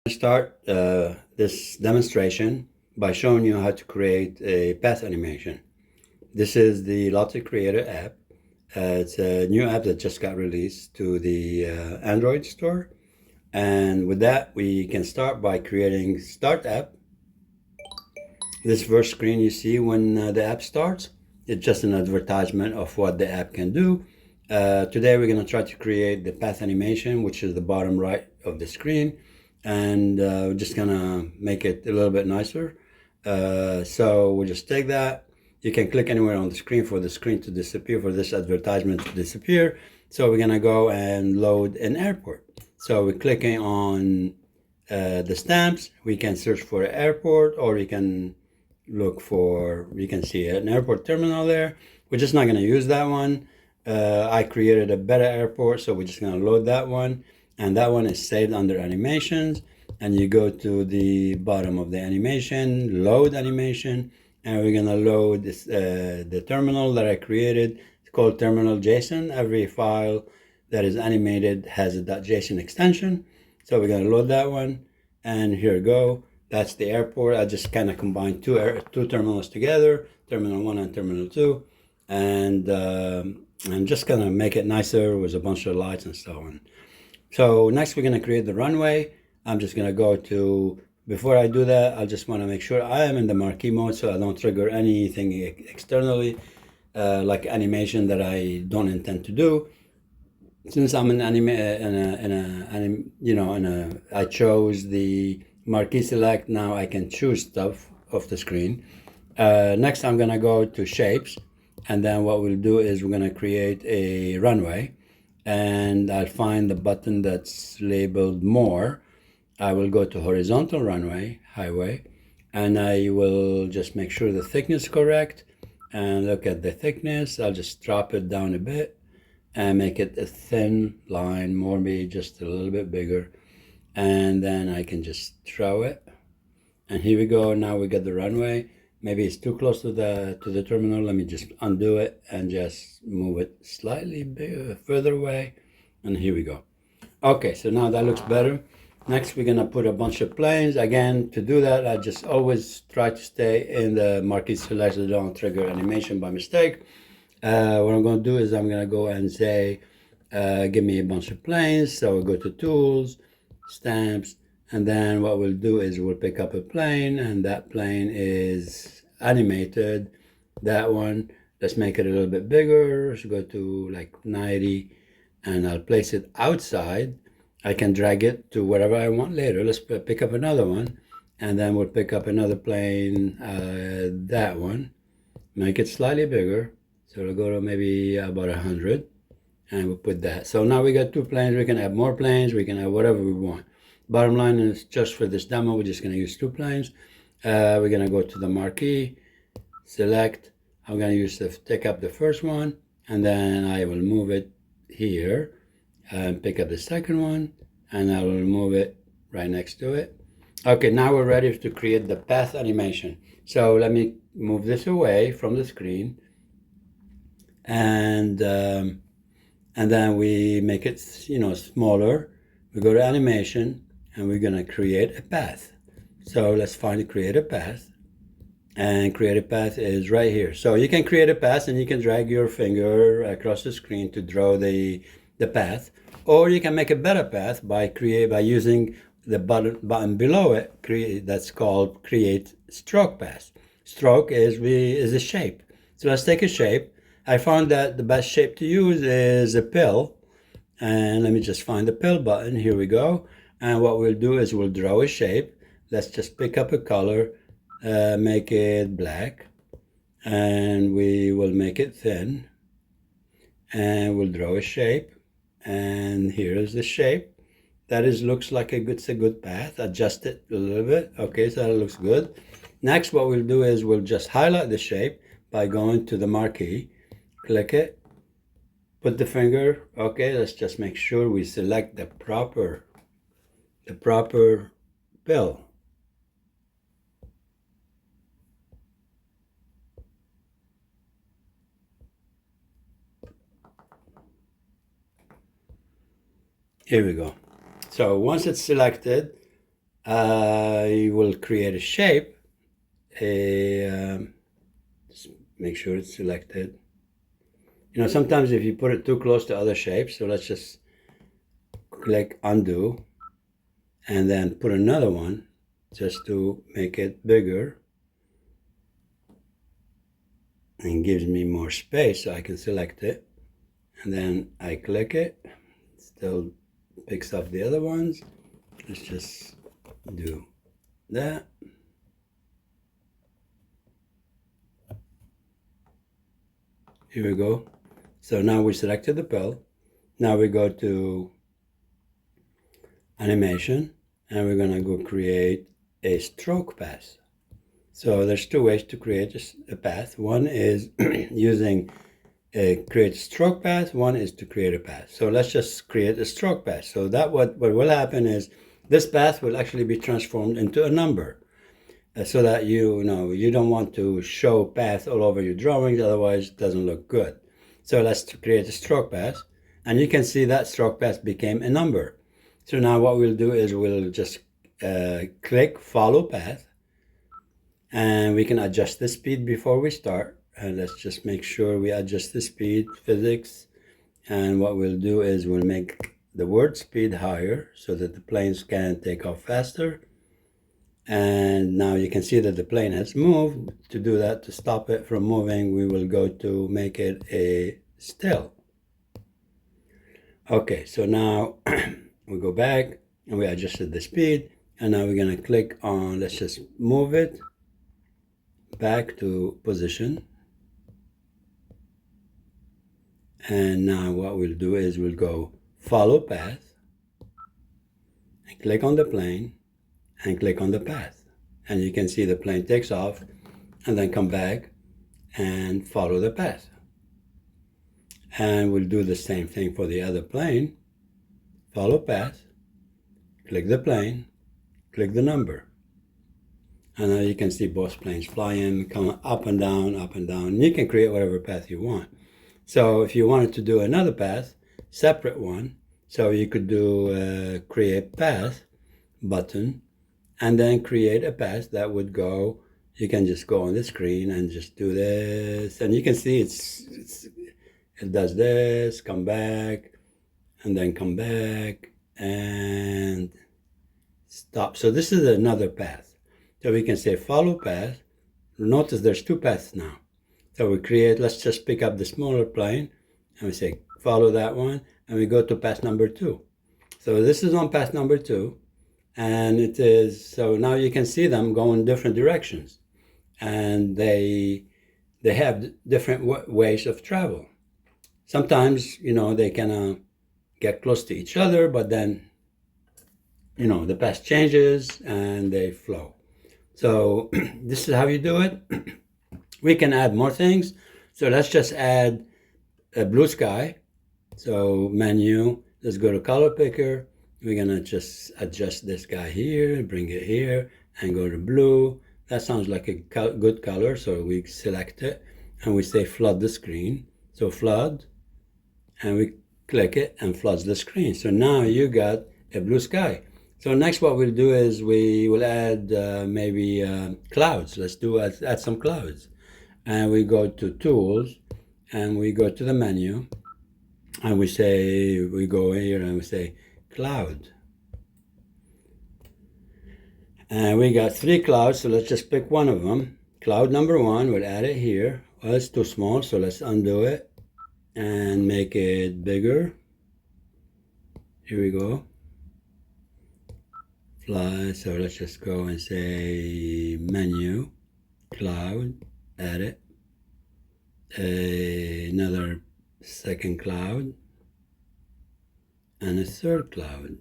Start this demonstration by showing you how to create a path animation. This is the Lottie Creator app. It's a new app that just got released to the Android store. And with that, we can start by creating Start App. This first screen you see when the app starts, it's just an advertisement of what the app can do. Today we're going to try to create the path animation, which is the bottom right of the screen. And we're just gonna make it a little bit nicer. So we'll just take that. You can click anywhere on the screen for the screen to disappear, for this advertisement to disappear. So we're gonna go and load an airport. So we're clicking on the stamps. We can search for an airport, or you can look for, you can see an airport terminal there. We're just not gonna use that one. I created a better airport, so we're just gonna load that one. And that one is saved under animations, and you go to the bottom of the animation, load animation, and we're gonna load this, the terminal that I created. It's called terminal JSON. Every file that is animated has a .json extension. So we're gonna load that one, and here we go. That's the airport. I just kind of combined two terminals together, terminal 1 and terminal 2, and I'm just gonna make it nicer with a bunch of lights and so on. So next we're going to create the runway. I'm just going to go to, before I do that, I just want to make sure I am in the marquee mode so I don't trigger anything externally, like animation that I don't intend to do. Since I'm in I chose the marquee select, now I can choose stuff off the screen. Next I'm going to go to shapes, and then what we'll do is we're going to create a runway. And I'll find the button that's labeled more. I will go to horizontal runway, highway, and I will just make sure the thickness is correct and look at the thickness. I'll just drop it down a bit and make it a thin line, maybe just a little bit bigger. And then I can just throw it. And here we go. Now we got the runway. Maybe it's too close to the terminal. Let me just undo it and just move it slightly bigger, further away. And here we go. Okay, so now that looks better. Next, we're gonna put a bunch of planes. Again, to do that, I just always try to stay in the marquee select so don't trigger animation by mistake. What I'm gonna do is I'm gonna go and say, give me a bunch of planes. So we'll go to tools, stamps, and then what we'll do is we'll pick up a plane, and that plane is animated. That one, let's make it a little bit bigger. Let's go to like 90, and I'll place it outside. I can drag it to wherever I want later. Let's pick up another one, and then we'll pick up another plane, that one. Make it slightly bigger. So we'll go to maybe about 100, and we'll put that. So now we got two planes. We can add more planes. We can add whatever we want. Bottom line is, just for this demo, we're just going to use two planes. We're going to go to the marquee, select. I'm going to take up the first one, and then I will move it here and pick up the second one, and I will move it right next to it. Okay, now we're ready to create the path animation. So let me move this away from the screen, and then we make it, smaller. We go to animation, and we're going to create a path. So let's find create a path, and create a path is right here. So you can create a path, and you can drag your finger across the screen to draw the path, or you can make a better path by using the button below it. That's called create stroke path. Stroke is a shape. So let's take a shape. I found that the best shape to use is a pill. And let me just find the pill button. Here we go. And what we'll do is we'll draw a shape. Let's just pick up a color, make it black, and we will make it thin. And we'll draw a shape. And here is the shape. That looks like it's a good path. Adjust it a little bit. Okay, so that looks good. Next, what we'll do is we'll just highlight the shape by going to the marquee, click it, put the finger. Okay, let's just make sure we select the proper pill. Here we go. So once it's selected, I will create a shape, just make sure it's selected. You know, sometimes if you put it too close to other shapes, so let's just click undo and then put another one just to make it bigger and gives me more space so I can select it. And then I click it, still picks up the other ones. Let's just do that. Here we go. So now we selected the pill. Now we go to animation and we're gonna go create a stroke path. So there's two ways to create a path. One is using create a stroke path. One is to create a path. So let's just create a stroke path. So that what will happen is this path will actually be transformed into a number. So that you know you don't want to show path all over your drawings, otherwise it doesn't look good. So let's create a stroke path, and you can see that stroke path became a number. So now what we'll do is we'll just click follow path, and we can adjust the speed before we start. And let's just make sure we adjust the speed, physics, and what we'll do is we'll make the word speed higher so that the planes can take off faster. And now you can see that the plane has moved. To do that, to stop it from moving, we will go to make it a still. Okay, so now we go back and we adjusted the speed. And now we're gonna click on, let's just move it back to position. And now what we'll do is we'll go follow path and click on the plane and click on the path. And you can see the plane takes off and then come back and follow the path. And we'll do the same thing for the other plane. Follow path, click the plane, click the number. And now you can see both planes flying, come up and down, up and down. And you can create whatever path you want. So if you wanted to do another path, separate one, so you could do create path button, and then create a path that would go. You can just go on the screen and just do this, and you can see it does this, come back, and then come back and stop. So this is another path. So we can say follow path. Notice there's two paths now. So we create, let's just pick up the smaller plane and we say follow that one, and we go to path number 2. So this is on path number 2. And it is, so now you can see them go in different directions, and they have different ways of travel. Sometimes, you know, they can get close to each other, but then, you know, the path changes and they flow. So this is how you do it. We can add more things. So let's just add a blue sky. So menu, let's go to color picker. We're gonna just adjust this guy here, bring it here, and go to blue. That sounds like a good color, so we select it, and we say flood the screen. So flood, and we click it, and floods the screen. So now you got a blue sky. So next what we'll do is we will add maybe clouds. Let's add some clouds. And we go to tools, and we go to the menu, and we go here and we say cloud. And we got 3 clouds, so let's just pick one of them. Cloud number 1, we'll add it here. Well, it's too small, so let's undo it and make it bigger. Here we go. Fly, so let's just go and say menu, cloud, add it. Another second cloud, and a third cloud.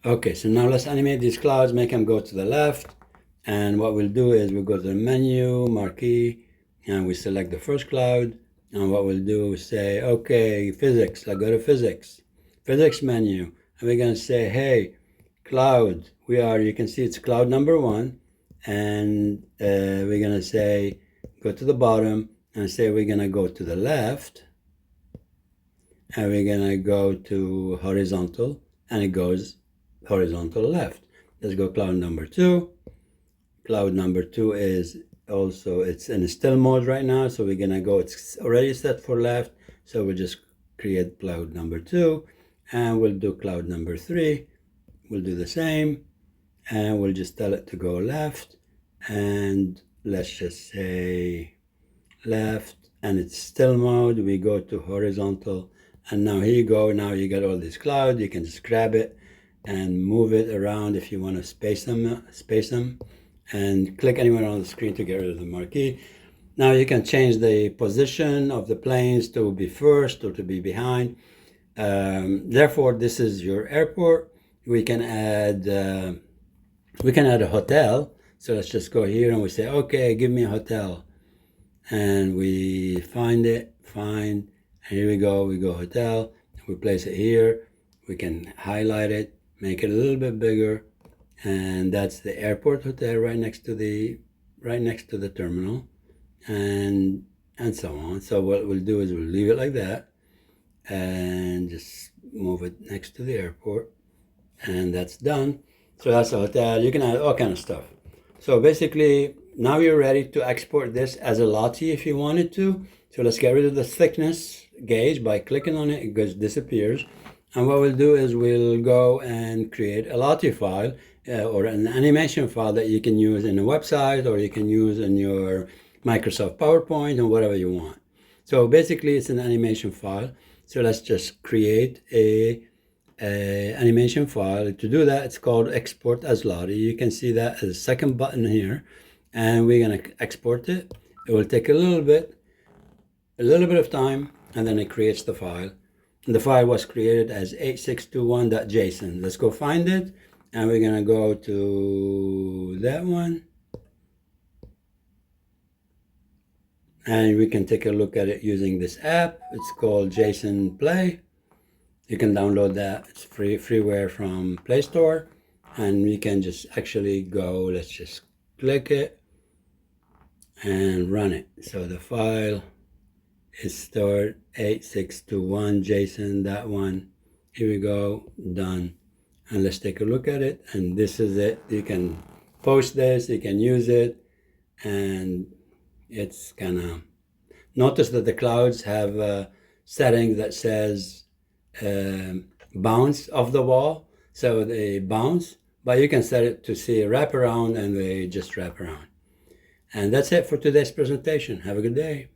Okay, so now let's animate these clouds, make them go to the left. And what we'll do is we'll go to the menu, marquee, and we select the first cloud. And what we'll do is say, okay, physics, I go to physics, physics menu. And we're gonna say, hey, cloud, you can see it's cloud number 1. And we're gonna say, go to the bottom and say we're gonna go to the left. And we're gonna go to horizontal, and it goes horizontal left. Let's go cloud number 2. Cloud number 2 is also, it's in still mode right now, so we're gonna go, it's already set for left, so we'll just create cloud number 2, and we'll do cloud number 3. We'll do the same, and we'll just tell it to go left, and let's just say left, and it's still mode. We go to horizontal, and now here you go. Now you got all these clouds. You can just grab it and move it around if you want to space them, and click anywhere on the screen to get rid of the marquee. Now you can change the position of the planes to be first or to be behind. Therefore, this is your airport. We can add a hotel. So let's just go here and we say, okay, give me a hotel. And we find it, and here we go hotel. We place it here. We can highlight it, make it a little bit bigger, and that's the airport hotel right next to the terminal, and so on. So what we'll do is we'll leave it like that, and just move it next to the airport, and that's done. So that's a hotel. You can add all kind of stuff. So basically, now you're ready to export this as a Lottie if you wanted to. So let's get rid of the thickness gauge by clicking on it. It disappears. And what we'll do is we'll go and create a Lottie file or an animation file that you can use in a website, or you can use in your Microsoft PowerPoint, or whatever you want. So basically, it's an animation file. So let's just create a animation file. To do that, it's called export as Lottie. You can see that as the second button here, and we're going to export it. It will take a little bit of time, and then it creates the file. And the file was created as 8621.json. Let's go find it, and we're going to go to that one, and we can take a look at it using this app. It's called JSON Play. You can download that. It's freeware from Play Store, and we can just actually go, let's just click it and run it. So the file is stored 8621 JSON, that one. Here we go, done. And let's take a look at it, and this is it. You can post this, you can use it, and it's gonna notice that the clouds have a setting that says bounce off the wall, so they bounce, but you can set it to see wrap around, and they just wrap around. And that's it for today's presentation. Have a good day.